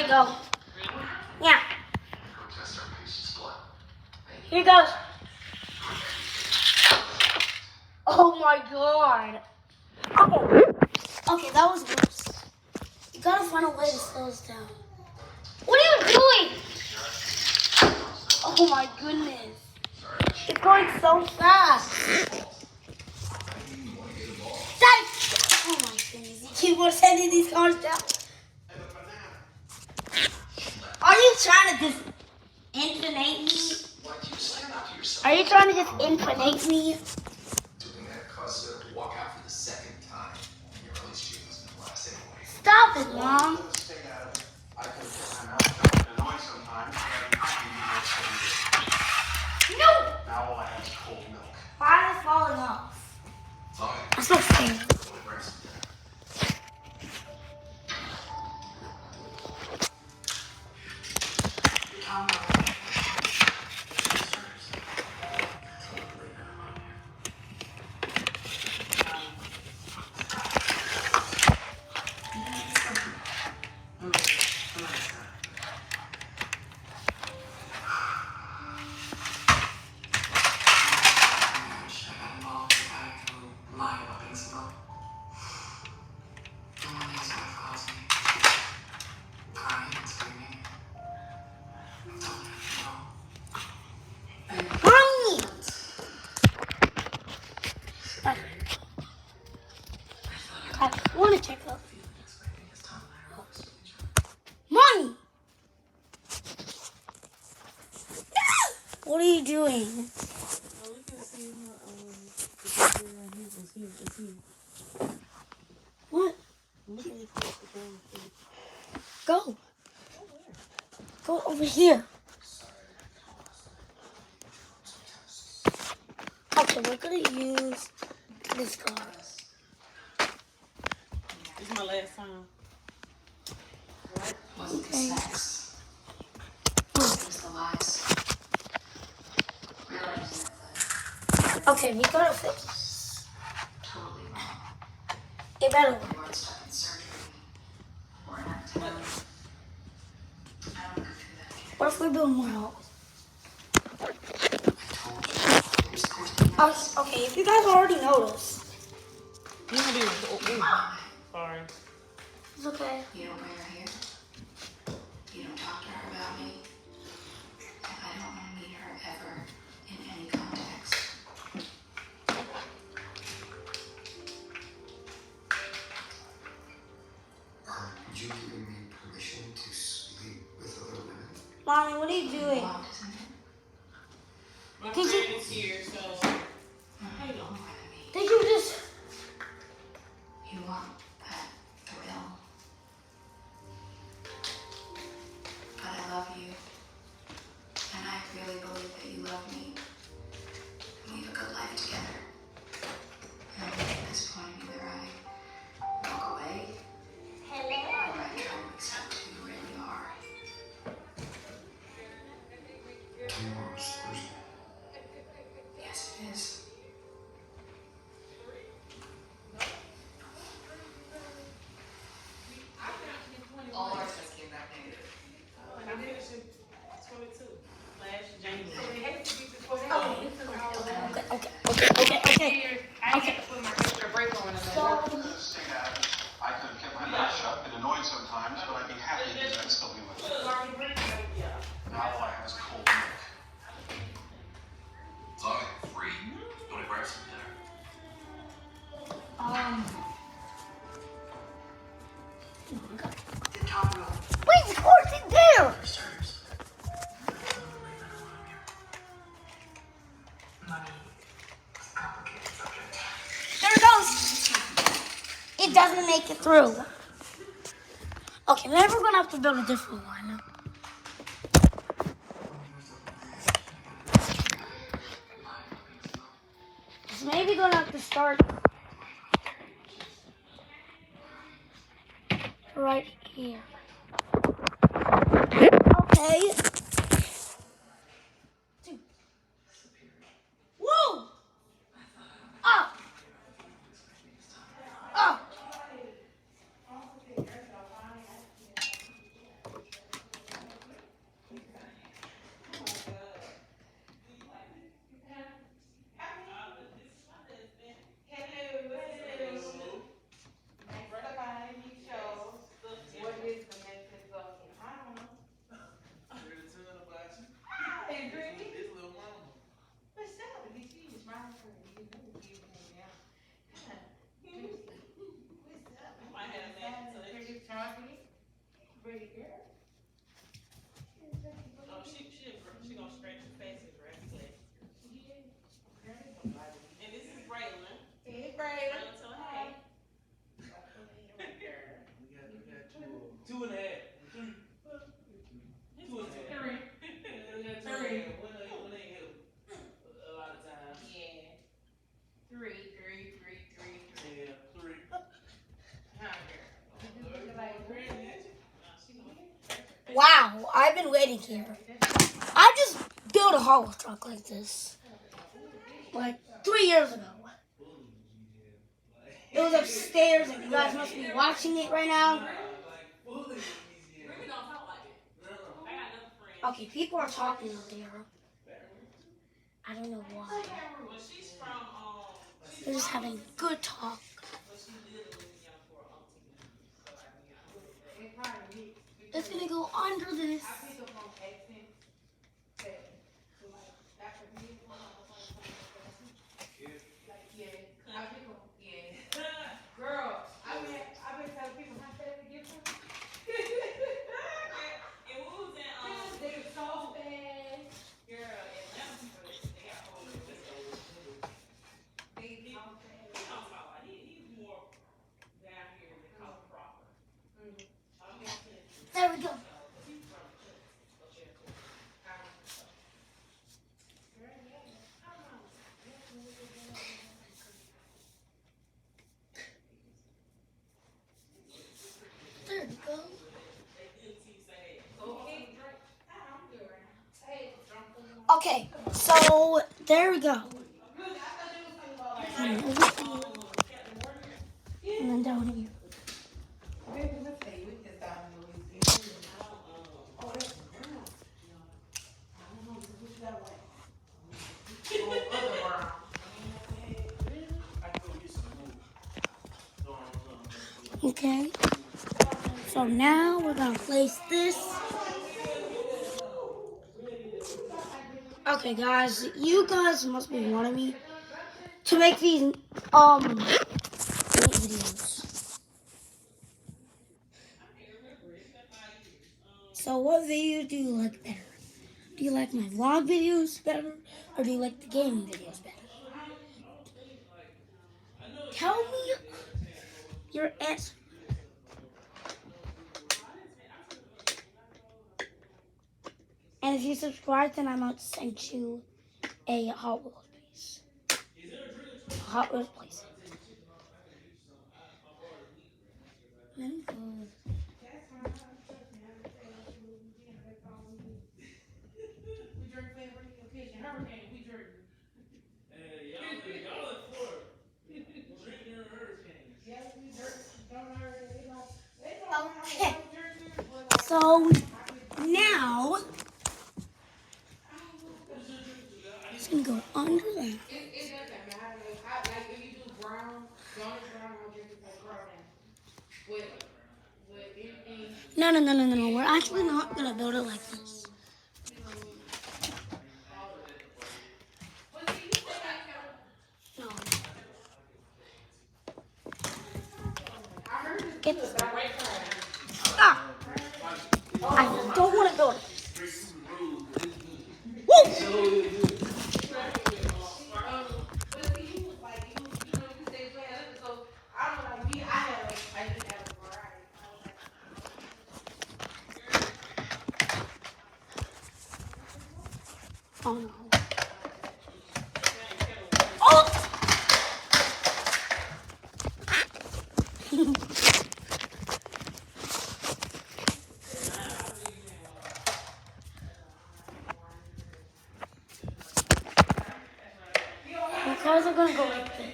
Alright, go. Yeah. Here goes. Oh my god. Okay, that was worse. You gotta find a way to slow us down. What are you doing? Oh my goodness. It's going so fast. Daddy! Oh my goodness. You keep on sending these cars down. Are you trying to just infinite me? Are you trying to just infinite me? Doing that causes her to walk out for the second time. Your relationship was going to last anyway. Stop it, Mom. I could have kept my mouth shut and annoyed sometimes, but I'd be happy to do No! Now all I have is cold milk. Why is it falling off? Fine. I'm so scared. I want to check up. Mommy! What are you doing? What? Go. Go over here. Okay, we're going to use this car. This is my last time. Wasn't the sex. It was the lies. Realizing that Okay, we got to fix this. totally wrong. It better work. You weren't stuck in surgery. Or in town. I don't go through that again. What if we build more holes? I told you. It was going to be nice. Okay, if you guys already noticed. You gonna be sorry. It's okay. You don't bring her here. You don't talk to her about me. And I don't want to meet her ever in any context. Are you giving me permission to sleep with other women? Mommy, what are you doing? Wild, isn't it? My Did friend you- is here, so How you don't want me. Did you just... You want that thrill. But I love you. And I really believe that you love me. And we have a good life together. And at this point, either I walk away or I try to accept who you really are. Tomorrow's Thursday. Yes, it is. All our tests came back negative. I finished in 22 last January. Okay. I had to put my extra brake on and Stay out of it. I could have kept my mouth shut and annoyed sometimes, but I'd be happy to do that and still be with you. Now all I have is cold milk. As long as I'm free, want to grab some dinner? the top row. Wait, the horse is there! Money is a complicated subject. There it goes. It doesn't make it through. Okay, maybe we're gonna have to build a different one. So maybe gonna have to start right here. Okay. Two. Whoa! Up! Up! I've been waiting here. I just built a hollow truck like this, like 3 years ago. It was upstairs, and you guys must be watching it right now. Okay, people are talking out there. I don't know why. They're just having good talk. It's gonna go under this. There we go. There we go. Okay, so there we go. And then down here. Okay, so now we're gonna place this. Okay, guys, you guys must be wanting me to make these videos. So, what video do you like better? Do you like my vlog videos better, or do you like the gaming videos better? Tell me your answer. And if you subscribe, then I might send you a Hot Wheels piece. Hot Wheels place. Okay. So now it's gonna go under that. It doesn't matter. Like if you do brown, dark brown, I'll drink it like brown. With anything. No. We're actually not gonna build it like this. No. Get this. Ah! I don't want to build it. Woo! Oh no. Oh! The cars are gonna go like this.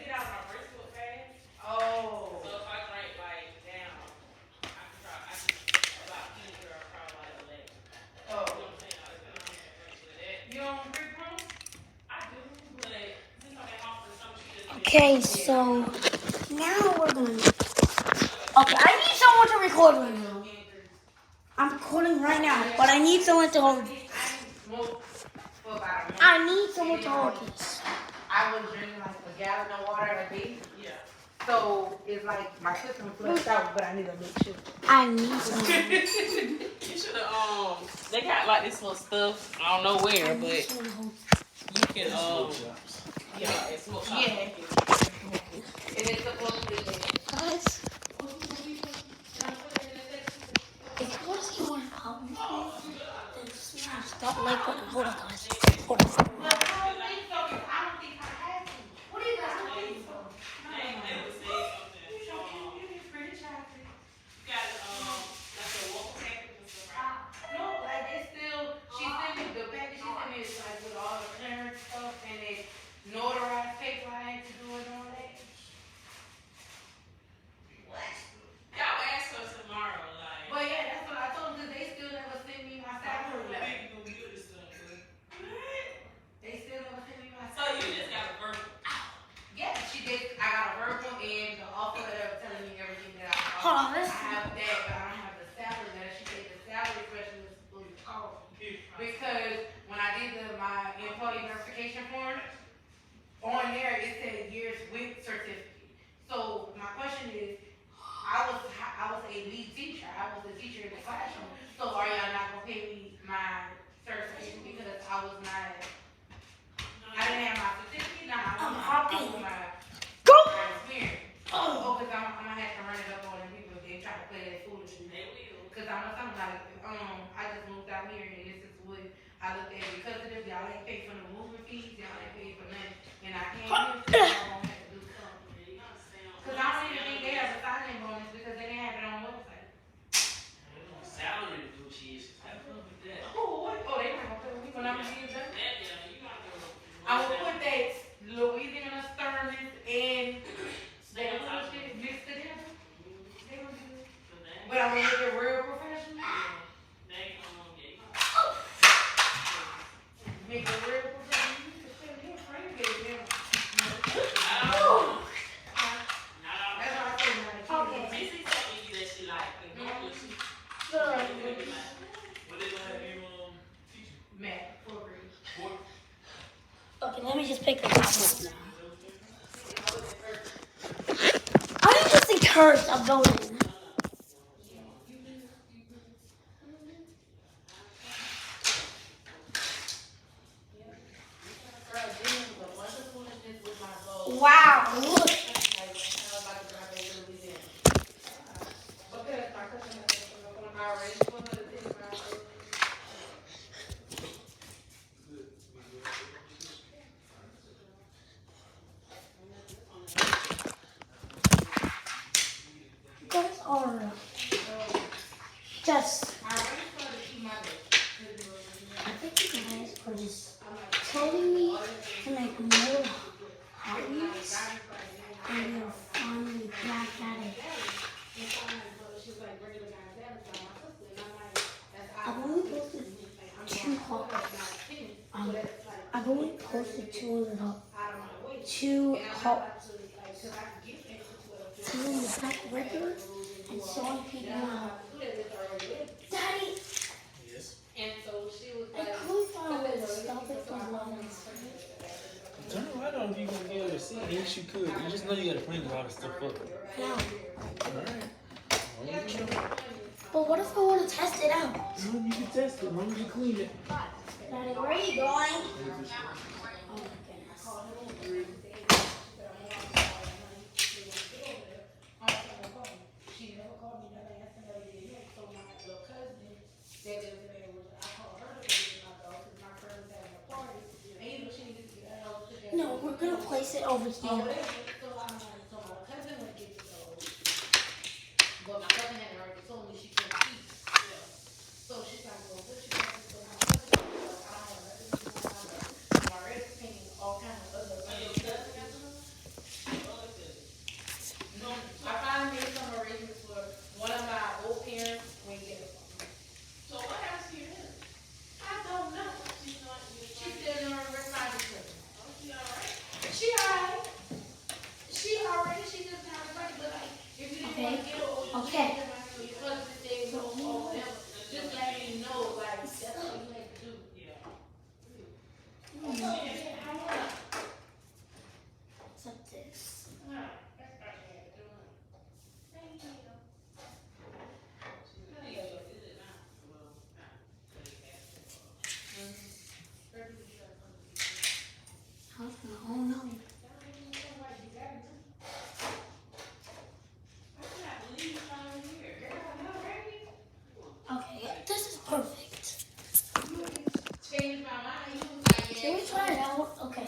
Okay, so now we're gonna. Okay, I need someone to record right now. I'm recording right now, but I need someone to hold this. I need someone to hold this. I was drinking like a gallon of water a day. Yeah. So it's like my system flushed out, but I need to make sure. I need someone. You should have, they got like this little stuff, I don't know where, but you can, yeah, it's more Yeah. And it's supposed to be there. Guys, if you want to see more about me, then smash that like button. Hold on, guys. Hold on. I don't think I have to. What do you guys think so? No, like this Hold on, I let's. have that, but I don't have the salary letter. She said the salary specialist will call me. Because when I did my employee verification form, on there it said years with certificate. So my question is, I was a lead teacher. I was a teacher in the classroom. So are y'all not gonna pay me my certification because I was not? I didn't have my certificate. Now I want my experience. Oh, because I'm gonna have to run it up on them people if they try to play that foolishness. Because I'm like, I just moved out here and this is what I looked at because of this. Y'all ain't paid for the moving fees. Y'all ain't paid for nothing. And I can't use it. Y'all gonna have to do something. Because I don't even think they have a signing bonus because they didn't have it on the website. Salary negotiations. Have fun with that. Oh, what? Oh, they not gonna pay me when I'm gonna use that. I will put that Louisiana Sterling and that little shit mixed together. They gonna do it. But I'm gonna make it real professional. Make it real professional. You can send me a friend page now. That's what I say when I Okay. Missy told me that she like it. Good. What they gonna have you teach? Math, 4th grade. Okay, let me just pick a topic now. I'm just encouraged of going. Wow, look. Those are just. I think you guys are just telling me to make more hobbies, and you're finally back at it. I've only posted 2 hobbies. I've only posted 2 hobbies. 2 in the back regular and showing people how. Daddy! Yes. I couldn't find a way to stop it from loving. Turn the light on if you gonna get a receipt. Yes, you could. You just know you gotta clean a lot of stuff up. No. Alright. But what if I want to test it out? You can test it as long as you clean it. Daddy, where are you going? Oh my goodness. No, we're gonna place it over here. But my cousin had already told me she couldn't keep. So she's like, well, what you got to do? My cousin, I don't have nothing to do with my mother. I'm already paying all kinds of other money. I finally made some arrangements for one of my old parents when he gets it. So what happens to your husband? I don't know. She's still in her refinement. She all right? She alright. She already, she just not funny, but like, if you didn't want to get her, Okay. just let me know, like, that's what you have to do. Except this. Oh no. Okay, this is perfect. Changed my mind. You was like, Can we try it out? Okay.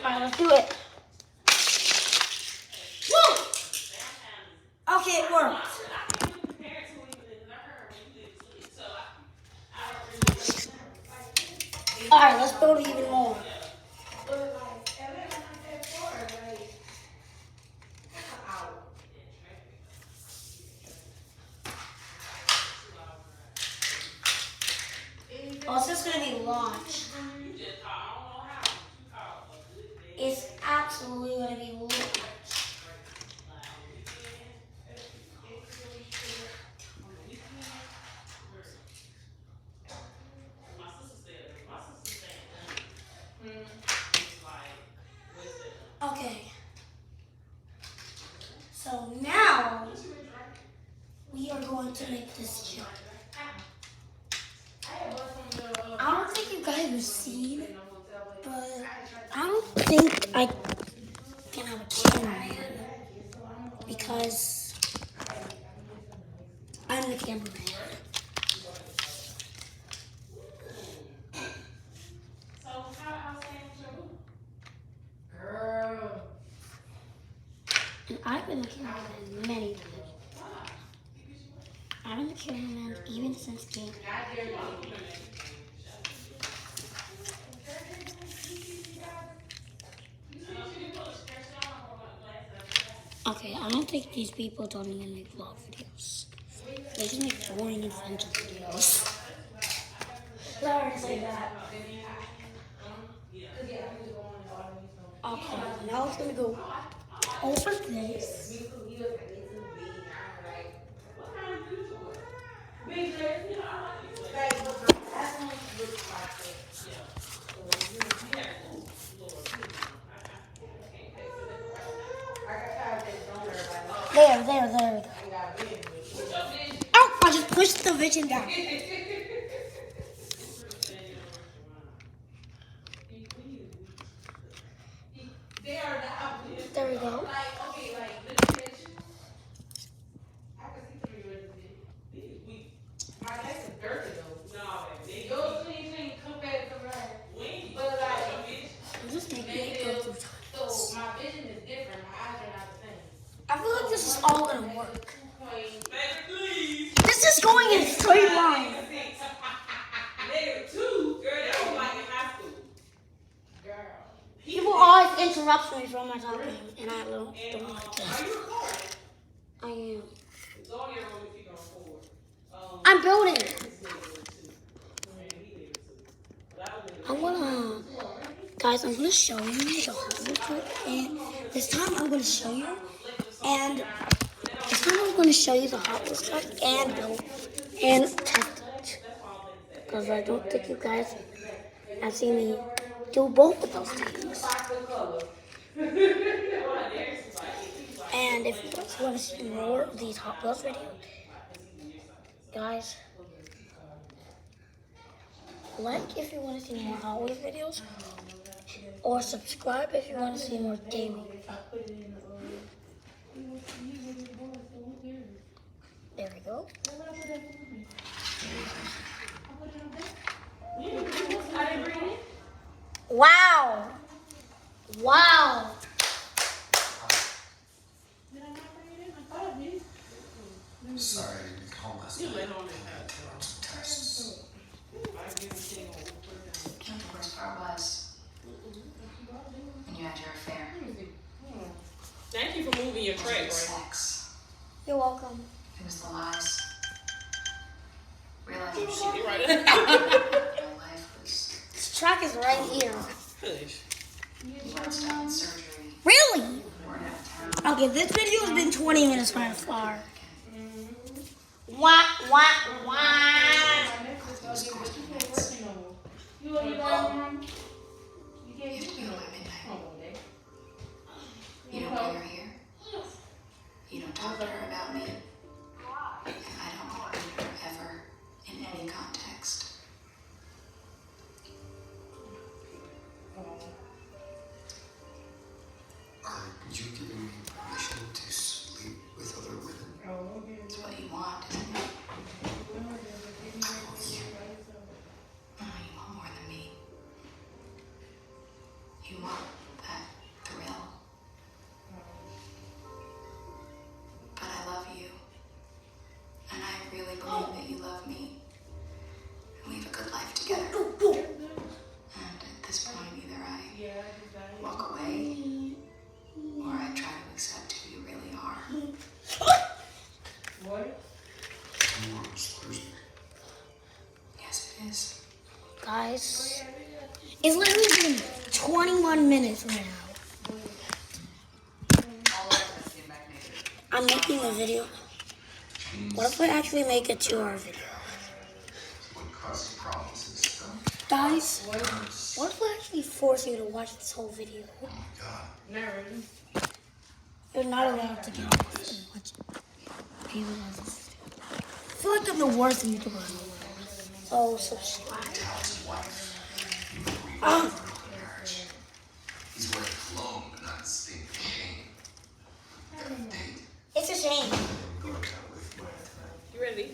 Alright, let's do it. Woo! Okay, it worked. Alright, let's build even more. Oh, it's just gonna be launched. It's at absolutely gonna be lit. Okay. So now we are going to make this jump. I don't think you guys have seen, but I don't think I can have a cameraman because I'm the cameraman. Girl. And I've been the cameraman many times. I've been the cameraman even since game. Okay, I don't think these people don't even make vlog videos. They just make boring adventure videos. Sorry to say that. Okay, now it's gonna go over this. There we go. Oh, I just pushed the vision down. There we go. Just make me go through time. So my vision is different. My eyes are not the same. I feel like this is all gonna work. This is going in a straight line. People always interrupt me from my talking, and I don't like that. I am. I'm building. Guys, I'm gonna show you the Hot Wheels truck, and this time I'm gonna show you, and this time I'm gonna show you the Hot Wheels truck and build and test it, because I don't think you guys have seen me do both of those things. And if you guys want to see more of these Hot Wheels videos, guys, like if you want to see more Hot Wheels videos, or subscribe if you want to see more gaming. There we go. Wow! Wow! Sorry, I didn't call last night. Tests. The worst part was when you had your affair. Thank you for moving your It tray, was right? sex. You're welcome. It was the lies. Realizing She shit. did right. My life was. This track is right here. Hush. You weren't stuck in surgery. Really? You weren't out of town. Okay, this video has been 20 minutes by far. Wah, wah, wah. It was course minutes. You have to be home by midnight. You don't bring her here. You don't talk to her about me. And I don't include her ever in any context. Are you giving me permission to sleep with other women? It's what you want, isn't it? I want you. Oh, you want more than me. You want that thrill. But I love you. And I really believe that you love me. And we have a good life together. And at this point, either I walk away or I try to accept who you really are. Tomorrow's Thursday. Yes, it is. Guys, it's literally been 21 minutes right now. I'm making a video. What if I actually make a 2-hour video? Guys, what if I actually force you to watch this whole video? Not really. You're not allowed to get off and watch it. People like this. I feel like I'm the worst YouTuber in the world. So subscribe. He's wearing cologne, but not stink of shame. Got a date. It's a shame. You ready?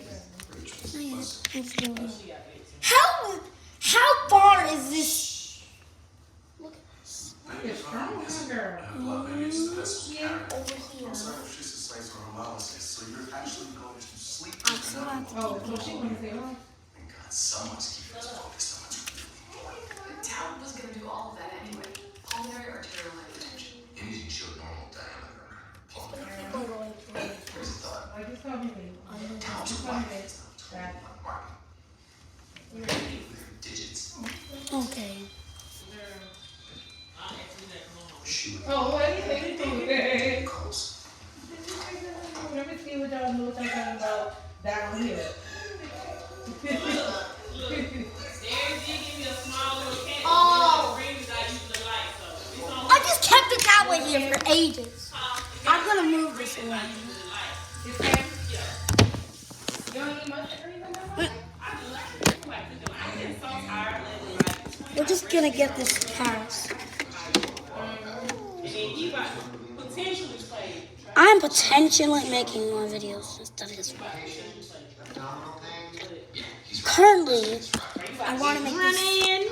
How far is this? Look at this. It's strong, girl. Over here. She's a slice for her mama says, so you're actually going to sleep I'm still with have to Oh, so she wanna say, huh? Thank God, someone's keeping us focused on what's really important. Town was gonna do all of that anyway. Pulmonary arterial hypertension. Imaging showed normal diameter. Pulmonary. keep on going through it. Here's a thought. I just told me that. Towns Just of told me life that. is not total market. Digits. Okay. Shoot. Oh, what do you think? Calls. Let me see what y'all know talking about down here. There's give me a small little can. Oh. The rings I usually like, so it's on. I just kept it that way here for ages. I'm gonna move this around. You can? You don't need much or anything like that? We're just gonna get this Paris. And then you got potentially play. I'm potentially making more videos instead of this one. Currently, I want to make this.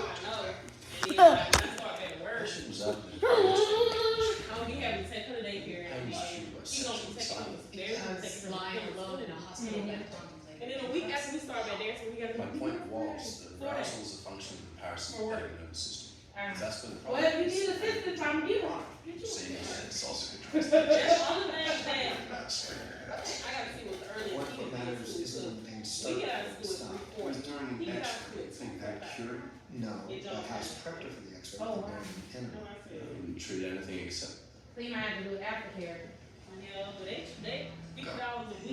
Oh, he having to take her to daycare. And he gonna be taking her lying alone in a hospital. And then a week after we start back there, so we gotta My do point was that arousal is a function of the parasympathetic nervous system. That's been the Well, problem. if you need assistance, I'm you on. Saying that it's also good the other thing that trust. I gotta see what the earliest What thing matters is. isn't when things We start gotta and do it stop. before. Was during He an gotta X-ray, do it. think that cured? No, but has prepped her for the X-ray. Oh, wow. We treat anything except So you might have to do aftercare. Yeah, but they $50 a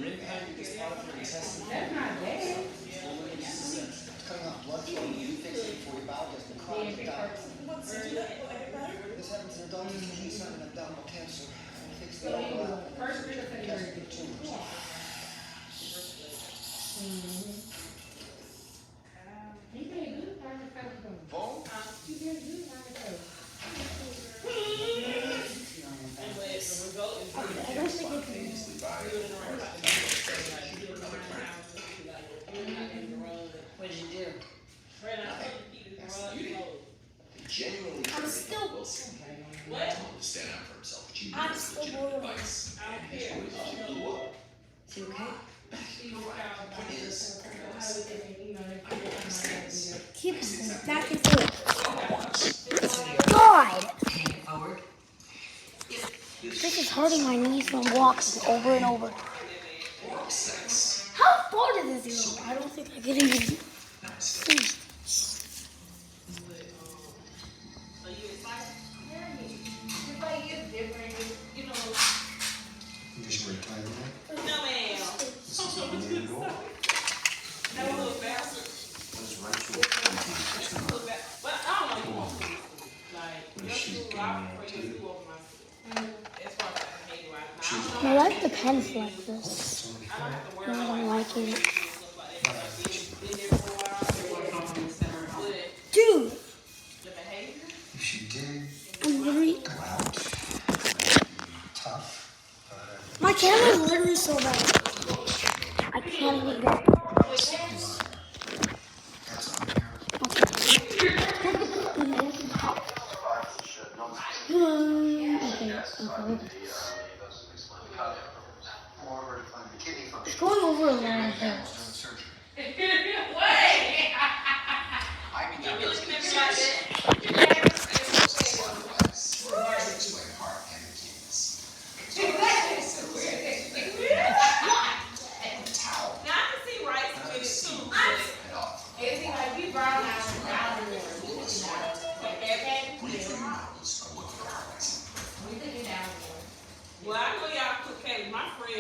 week. That's not bad. cutting off blood flow. You fix it before your bowel gets necrotic. This happens in adults with kidney stone and abdominal cancer. Fix So the you overlap. first week of February. Tumors. You did good time to cover them. Bone? You did good time to cover. simultaneously by What did you do? Genuinely I'm still. Wilson. What? I told him to stand up for himself, but you I'm knew still legitimate bored. advice. I don't And his care. relationship blew up. Is he okay? Point is, Keep going back and forth. God! This is hurting my knees from walking over and over. oral sex. How far did this go? I don't think I can even see. Because you were tired of No, ma'am. That was a little faster. But I don't know. Like, your school, I prefer your school over my school. As far as like behavior-wise. I like the pens like this. I don't have to worry I about don't like it. stuff like that. Been there for a while. But Dude, the behavior, If she did I'm literally. go out, tough. My camera's literally so bad. I can't even get. That's on here. Moreover, to find the kidney It's function. going over a long During time. surgery. I mean, that does looking at me make like sense. that. Explain heart and the kidneys. Towel. Now I can see rice with it too. But It off. It's like we brown out and down the Full of sweat. okay? Breathe through your nose or look for heartbeats. We took it down. well, I know y'all cook cake. My friend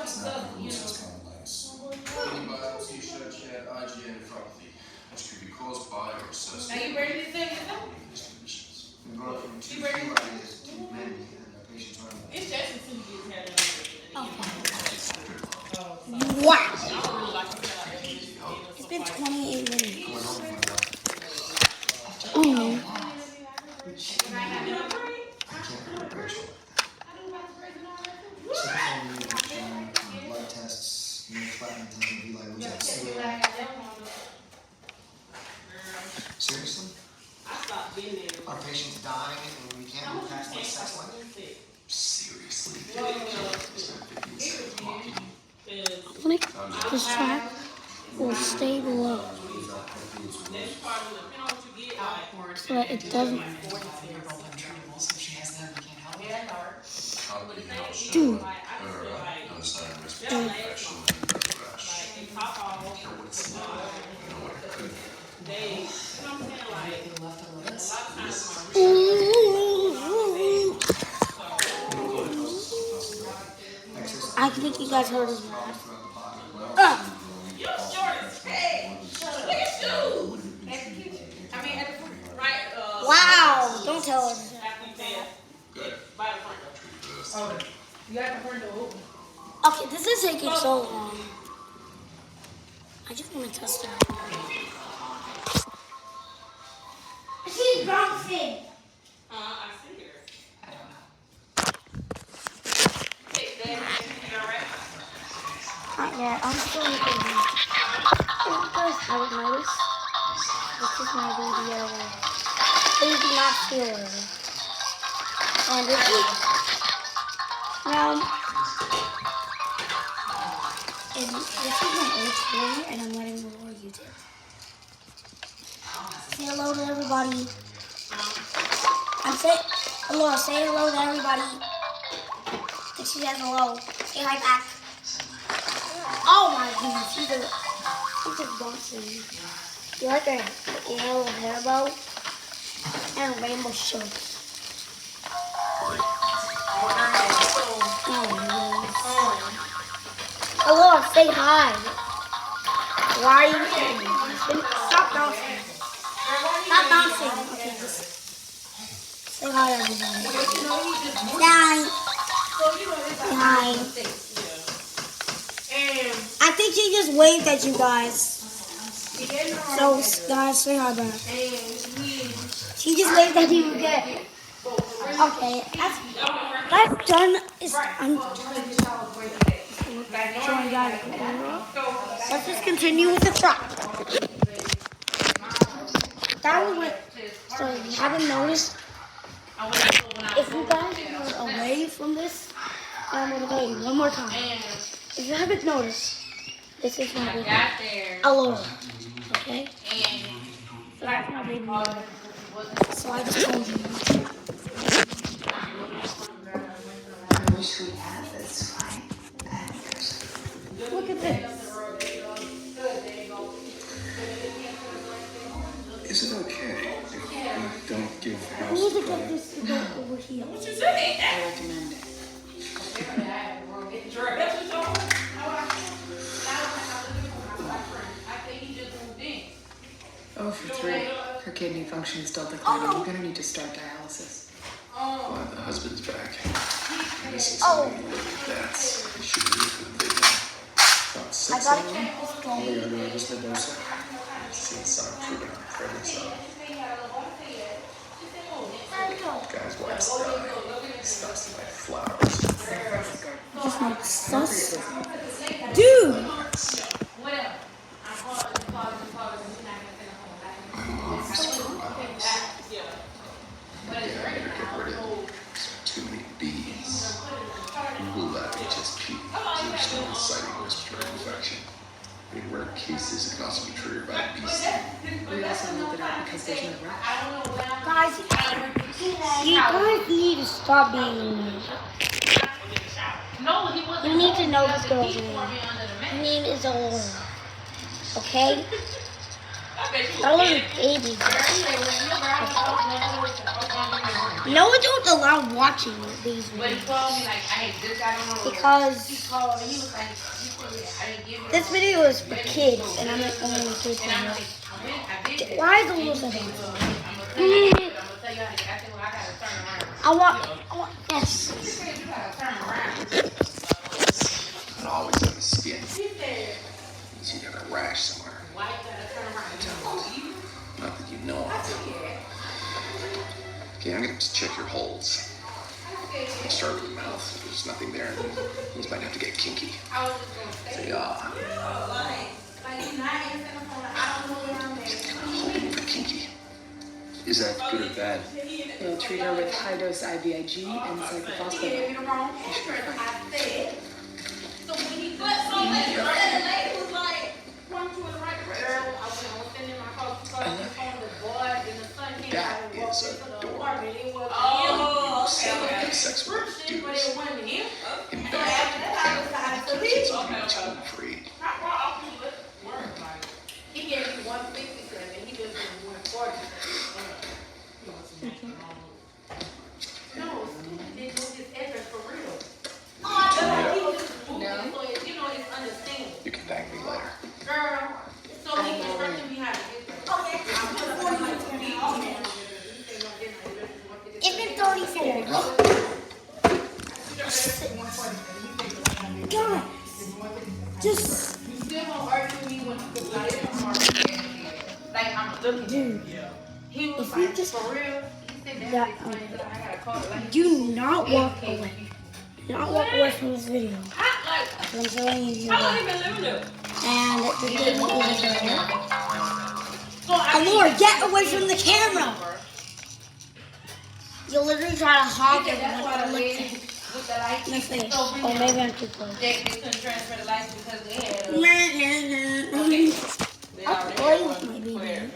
It's kind of nice. Antibiotics, T-shirts, IgA nephropathy, which could be caused by or associated Are you ready to sing this song? with these conditions. We go from two few ideas to many, and the patients are. It's just as soon as you had it. Wow. I don't really like to feel like It's been 28 minutes. Going home with my wife. Oh. I can't remember Rachel. So blood tests, platinum testing, be like, was that serious? Seriously? I stopped being there. Are patients dying and we can't move past my sex life? Seriously. Click this track will stay low so that it doesn't. Dude. I think you guys heard his laugh. Wow! Don't tell us. Oh, you have to turn the open. Okay, this is taking so long. I just want to test it out. She's bouncing. I see her. I don't know. Not yet. I'm still looking. If you guys haven't noticed, this is my video. Baby not here. And this is now. And this is my old story, and I'm letting the Lord use it. Say hello to everybody. Hello. Say hello to everybody. And she says hello. Say hi back. Oh my goodness, she's just dancing. You like her yellow hair bow and a rainbow shirt. Hello, say hi. Why are you stop bouncing? Stop bouncing. Okay, just say hi everybody. Hi. Hi. I think she just waved at you guys. So guys, say hi back. She just waved at you again. Okay, that's done. I'm showing guys. Let's just continue with the track. That was what. So if you haven't noticed, if you guys are away from this, I'm gonna tell you one more time. If you haven't noticed, this is my baby, Alora. Okay? So that's my baby Alora. So I just told you. I wish we had this fight. Look at this. Is it okay if we don't give We house need to get credit? this to go over here. I recommend it. Oh, for 3. Her kidney function is still declining. You're gonna need to start dialysis. Well, the husband's back. And this is something that's should be a good thing. About 6 I gotta a.m. keep this Oh, going. yeah, no, just a dose. Since I'm pretty so. Guy's wife's dying. Stuff's like flowers. Just like sus. Dude! Too many bees. Blood HSP. There's no inciting respiratory infection. In rare cases, it can also be triggered by obesity. We also looked it up because there's no rush. Guys, you guys need to stop being mean. You need to know this girl's name. Her name is Alora. Okay? That was a baby. No, we don't allow watching these But he videos. called me like, I just got on the Because He called and he was like, I didn't give you. this video is for kids, and I'm the only kid And I'm channel. like, I did that. Why is the rules like that? I'm gonna tell you how to get. I said, well, I gotta turn around. I want, yes. She said, you gotta turn around. And always on the skin. She said, Means you got a rash somewhere. why you gotta turn around? Not that you know I of. said, yeah. Okay, I'm gonna have to check your holds. I'll start with the mouth. If there's nothing there, then you might have to get kinky. I was just gonna say, Say, ah, like you not answering the phone. I don't know where I'm at. holding for kinky. Is that good or bad? We'll treat her with high-dose IVIG and He cyclophosphate. gave me the wrong address. I said, so when he put so much, the lady was like, point you in the right direction. I was sitting in my car, started on the phone, the boy and the son came out and walked into the apartment. It was Have sex with him, but dudes it wasn't him. in So bed. after that, I decided to Kids leave. will be much home free. He gave me 157. He just went 140. No, stupid didn't move his address for real. He just moved it so it, it's understandable. You can thank me later. Girl, so he instructed me how to get there. Okay. It's been 34. Guys, just You still gonna argue with me when you put like like I'm looking. dude, He was if you like, just for real? He said that, that's the I gotta call it. Like, do not walk away. Do not walk away from this video. Like, I'm telling you. how long you been living there? And the thing is, so I Alora, get away from the camera. You literally try to hog it that's why the when lady it with the lights in the face. so Oh, maybe I'm too close. they couldn't transfer the lights because they had Nah, nah, nah, nah. They I'll already play had with one my baby. where-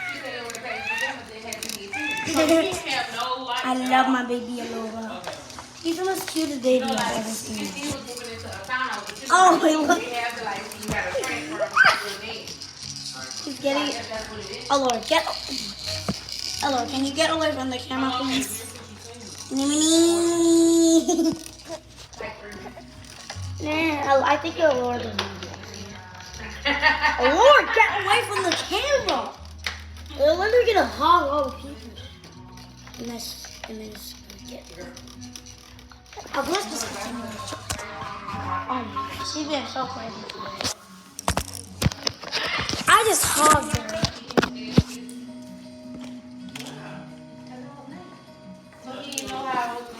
she said it was crazy for them, but they had to get two. So you can't have no lights I at love all? my baby Alora. He's the most cutest baby I've ever seen. He was moving into a townhouse. But Oh, wait, look. they have the lights, and you gotta transfer them to the name. He's getting. That's what it is. Alora, get. Alora, can you get away from the camera, please? Nah, I think Alora doesn't. Alora, get away from the camera! They're literally gonna hog all the people. And this, get. Let's just continue. Oh, she's being so crazy. I just hogged her.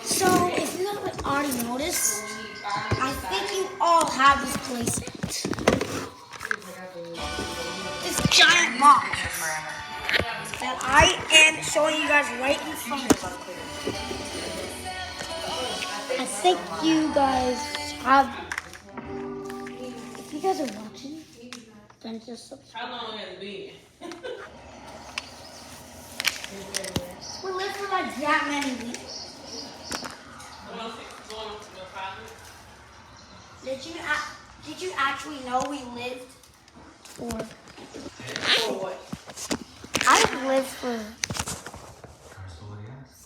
So, if you haven't already noticed, I think you all have this playset. This giant box that I am showing you guys right in front of you. I think you guys have. If you guys are watching, then just subscribe. How long has it been? We lived for like that many weeks. Going on to the 5 weeks? Did you actually know we lived for? Or what? I've lived for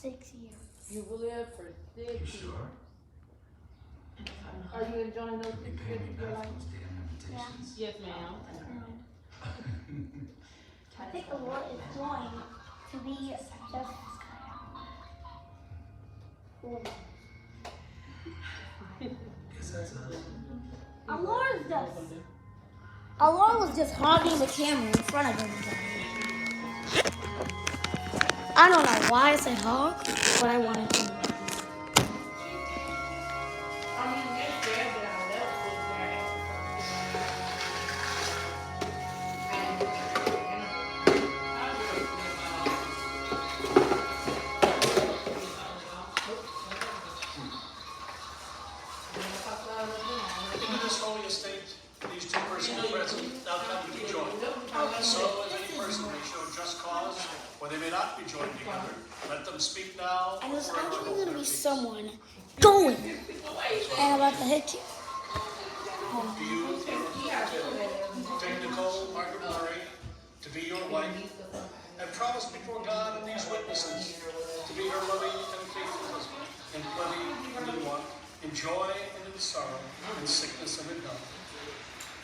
6 years. You lived for 6 years. Are you enjoying those 6 years of your life? Yes, ma'am. I think Alora is going to be just. Alora was just hogging the camera in front of everybody. I don't know why I said hog, but I wanted to. I mean, they're scared that I'll never put their In this holy estate, these two persons are present, now come to be joined. So, if any person may show just cause, or they may not be joined together, let them speak now. And there's forever actually hold going to their be peace. someone going and about to hit you. Do you take Nicole, Margaret? to be your wife, and promise before God and these witnesses to be her loving and faithful husband in plenty and in want, in joy and in sorrow, in sickness and in health.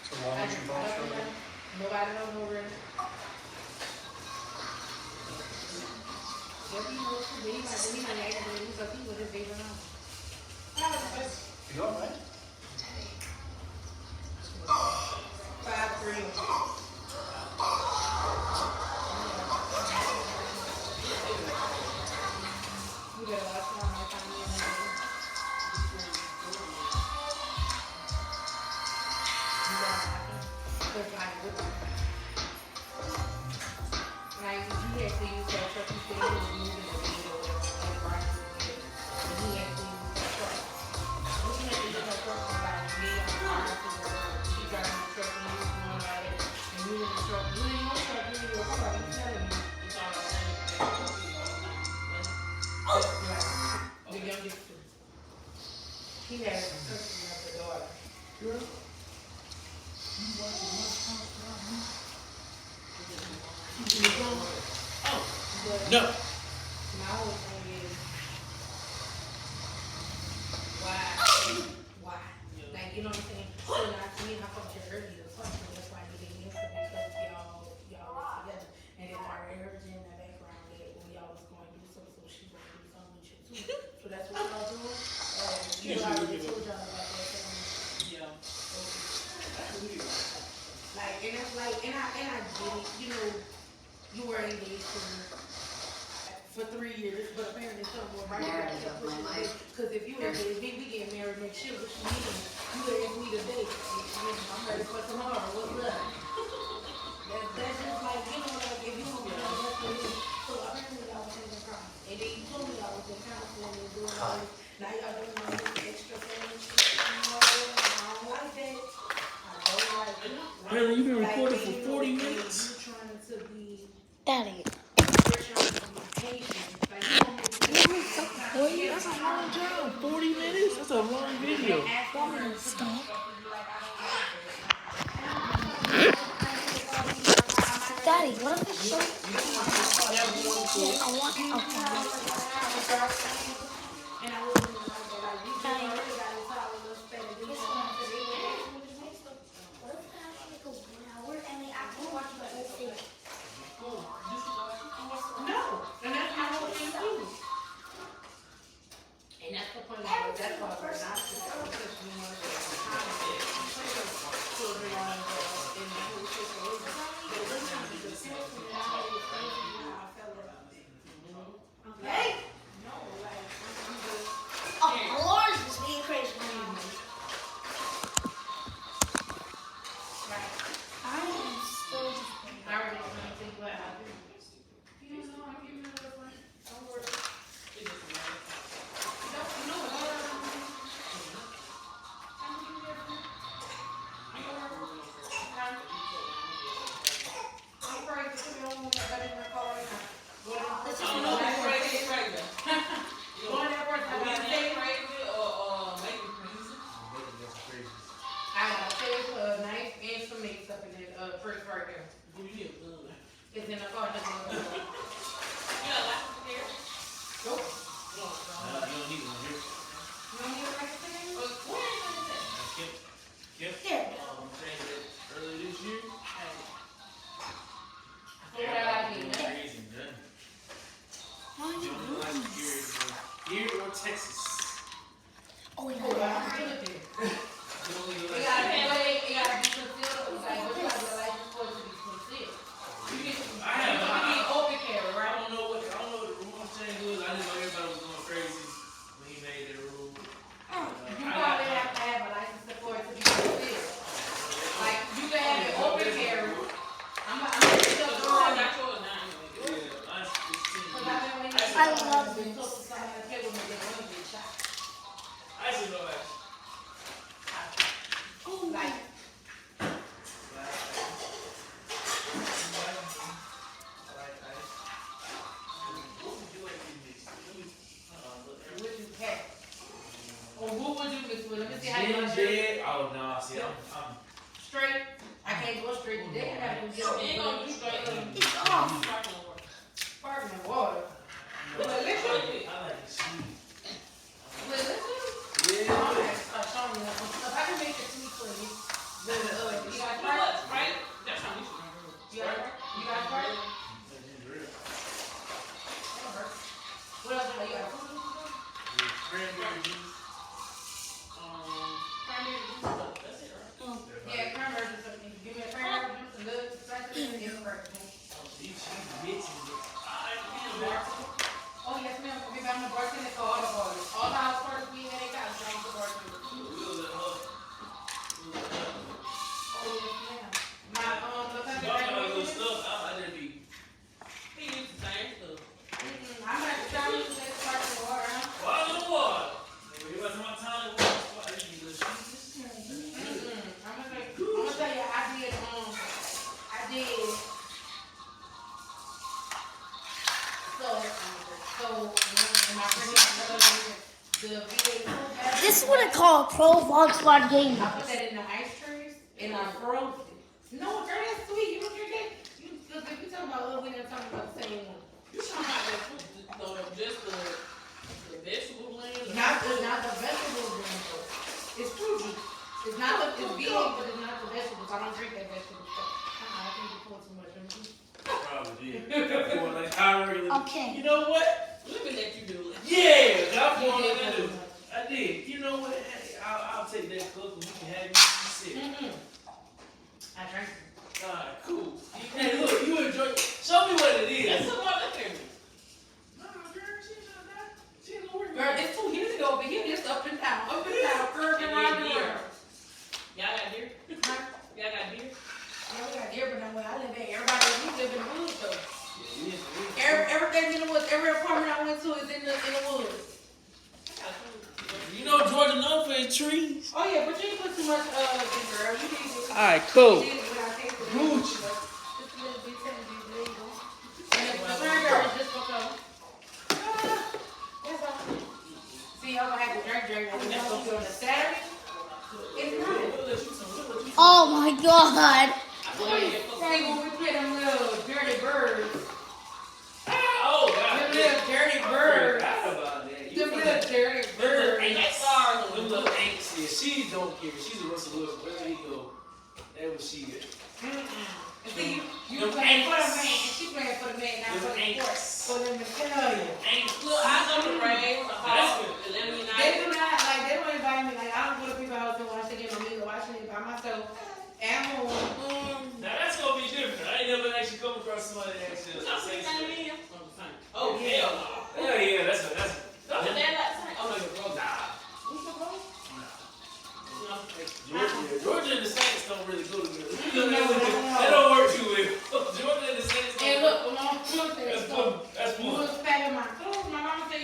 So long as you both shall live. Nobody knows no real. You all right? 5-3. You better watch my like, he had to use that truck. He said he was moving the video and Brian was there. And he had to use that truck. We had to use that truck for like me and Brian to go. She driving the truck and he was going at it. And we in the truck. We didn't know that we were car. He's telling me. It's all right. The youngest two. He had a sister and a daughter. Girl. No. My whole thing is, why? Like, you know what I'm saying? So now to me, I fucked you earlier, and that's why you didn't answer because y'all was together. And then I heard in the background that when y'all was going to do something, so she was going to do something with you too. So that's what y'all doing? You already told y'all about that. Yeah. Like, and it's like, and I get it, you know, you were engaged for 3 years, but apparently something was right about that. Because if you engaged me, we get married next year, what you mean? You asked me to date. I'm ready for tomorrow. What's up? That's just like, you know, like if you don't know, that's for me. So apparently y'all was in the car. And then you told me y'all was in counseling and doing all this. Now y'all doing all this extra family shit. You know, I don't like that. I don't like it. Apparently you've been recording for 40 minutes. You're trying to be Daddy. Wait, that's a long time. 40 minutes? That's a long video. Stop. Daddy, what if it's so... I want and that's the point of it. That's why we're not together, because we know that children are involved in the whole situation. But we're trying to be the parents and how they explain to you how I felt about it. Okay? No, like, I'm just... Of course, it's being crazy. Right. I am still... I already trying to think what I do. You know, I'm giving it a one. Don't worry. It's in the car. Nope. You don't need one here. You don't need a license? Where is it? Yep. There. Changed it earlier this year. So what I need? Crazy, man. Why are you You don't doing like this? here or Texas. Oh, yeah. Oh, I feel it there. You don't need You like gotta be concealed. Like, what you have your license for to be concealed? You need open carry, I right? don't know what the rule change was. I didn't know everybody was going crazy when he made that rule. You probably have to have a license for it to be concealed. Like, you can have it open carry. I'm still going. Yeah, mine's 16. I love this. I should know that. Oh, Like, what you have? Or what would you mix with? Let me see how you Ginger. Oh no, see, I'm straight. I can't go straight to there. I gotta go get Ain't gonna be straight up. It's off. sparkling water. But listen. I like it sweet. But listen. Yeah. Show me that. If I can make it sweet for you. You got Sprite? Right? That's how we should do it. You got Sprite? What else do you got? Cranberry juice. Cranberry juice. That's it, right? Yeah, cranberry juice. Give me a cranberry juice, a little spice, and a cranberry juice. She's mixing it. Oh, yes, ma'am. We got the bartender for all the bars. All the house parties we had, they got a drink for bartender. Oh, yes, ma'am. My, look at the Y'all got drink. good stuff. I just be. He used the same stuff. I'm gonna tell you to start the water, huh? Why the water? It wasn't my time to water. Why did you just I'm gonna tell you, I did, so, when my friend the V8 This is what I call a pro vlog squad game. I put that in the ice trays and I froze it. No, girl, that's sweet. You don't drink that. Because if you talking about we not talking about the same one. You talking about that food, just the vegetable blend? Not the vegetable blend. It's fruit juice. It's not the, it's vegan, but it's not the vegetables. I don't drink that vegetable stuff. I think you pour too much. probably did. I really. Okay. You know what? Let me let you do it. Yeah, I'm going to do. I did. You know what? Hey, I'll take that cup and we can have you sit. I drank it. Alright, cool. Hey, look, you enjoy. Show me what it is. That's what I'm looking. Girl, it's 2 years ago, but here it's up and down, curved around the world. Y'all got deer? Huh? Y'all got deer? Yeah, we got deer, but no way. I live in everybody. We live in the woods though. Everything in the woods. Every apartment I went to is in the woods. You know Georgia known for its trees. Oh yeah, but you didn't put too much girl. You did. Alright, cool. You did when I tasted it. Just a little bit tangy. There you go. And the cranberry just for color. That's all. See, y'all gonna have to drink. And that's gonna be on a Saturday. It's not. Oh my god. See, when we play them little dirty birds. Oh, God. Them little dirty birds. I forgot about that. Them little dirty birds. And that SARS on them little ain't shit. She don't care. She's a Russell Wilson. Wherever he go, that was she. See, you playing for the man, and she playing for the man, not for the court. For them to tell you. Look, I go to Ray, the hospital, 11 They do not, like, they don't invite me, like, I don't go to people's house to watch the game. I'm either watching it by myself at home. Now that's gonna be different. I ain't never actually come across somebody that actually say something. Oh, hell no. Hell yeah, that's Don't that like saying, oh no, you're wrong. Nah. Who's your bro? Georgia and the Saints don't really go together. They don't work too well. Georgia and the Saints don't. And look, when my mom said, That's so, fun. That's you fun. was packing my clothes, my mama said,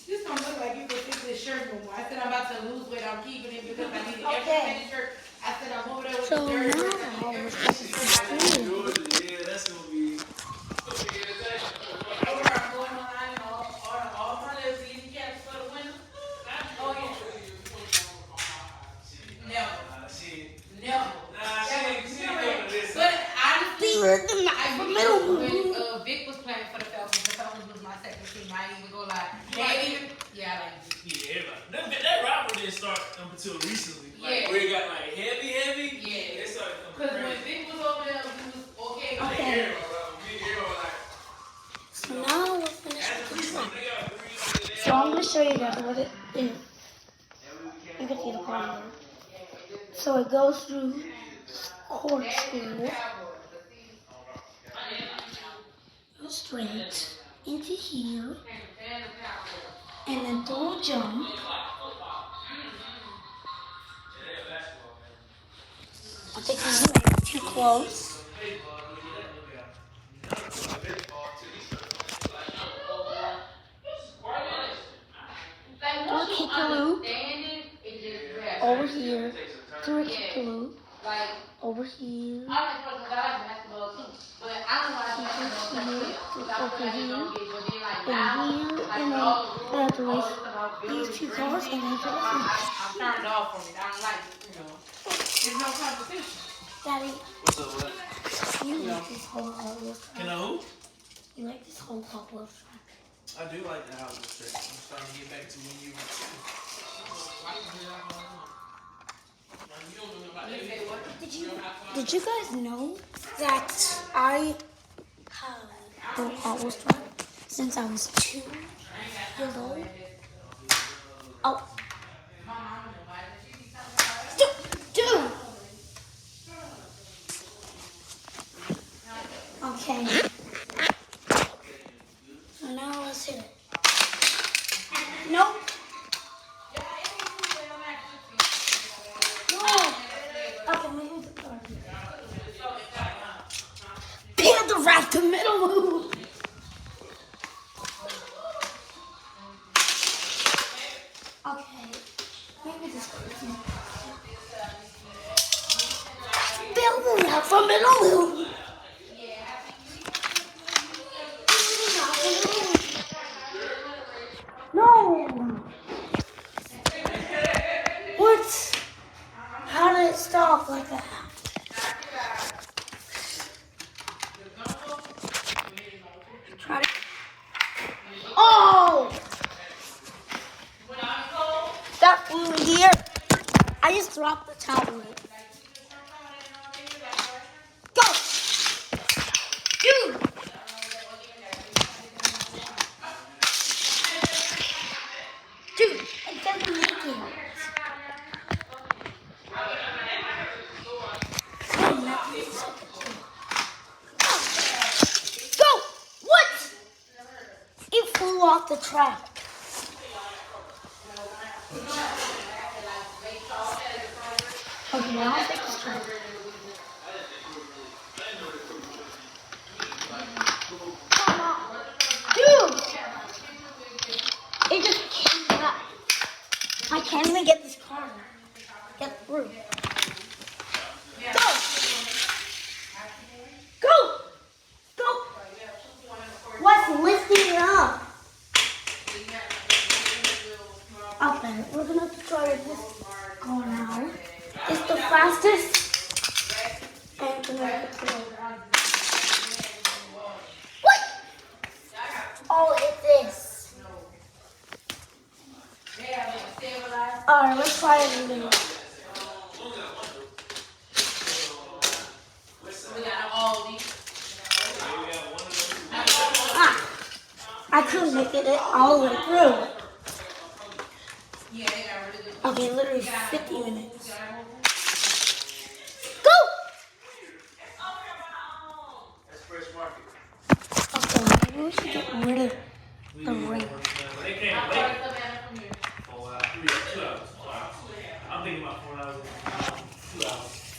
this don't look like you could fix this shirt no more. I said, I'm about to lose weight, I'm keeping it because I need an extra shirt. I said, I'm over there with So the dirty now shirt. we're supposed to see. Georgia, yeah, that's gonna be. Over there, I'm going online and all my little easy caps for the winter. Oh, yeah. Never. Never. But honestly, when Vic was playing for the Falcons was my second team. I didn't even go live. Yeah, I like Vic. Yeah, everybody. That rivalry didn't start until recently. Like, where it got like heavy. Yeah. It started Because coming when crazy. Vic was over there, he was okay. Okay. Like, So now we're finished as a with this one. they got three. So I'm going to show you guys what it is. You can see the part here. So it goes through corkscrew, straight into here, and then through a jump. I think this is too close. Through a kick-a-loop, over here, through a kick-a-loop, over here, and then I have to race these two cars and then to the finish. I'm turned off from it. I don't like it, you know. There's no competition. Daddy, What's up, what? you like this whole Hot Wheels track? Can I who? You like this whole Hot Wheels track? I do like the Hot Wheels track. I'm starting to get back to when you were. Did you guys know that I have built Hot Wheels track since I was 2 years old? Oh. Dude! Okay. So now let's hit it. Nope. No. Okay, maybe the card. Panther wrap the middle move. Okay. Maybe this person. Build the wrap the middle move. No! What? How did it stop like that? Try to... Oh! That flew here. I just dropped the tablet. Go! Dude! Dude, it doesn't make it. Go! What? It flew off the track. Okay, now I'll fix the track. Come on. Dude! It just came back. I can't even get this car. Get through. Go! Go! Go! What's lifting it up? Okay, we're gonna try this car now. It's the fastest and to make it go. What? Oh, it's this. Alright, let's try it again. Ah, I couldn't make it all the way through. Okay, literally 50 minutes. Go! Okay, maybe we should get rid of the ring. They came late. 4 hours. 2 hours. I'm thinking about 4 hours. 2 hours.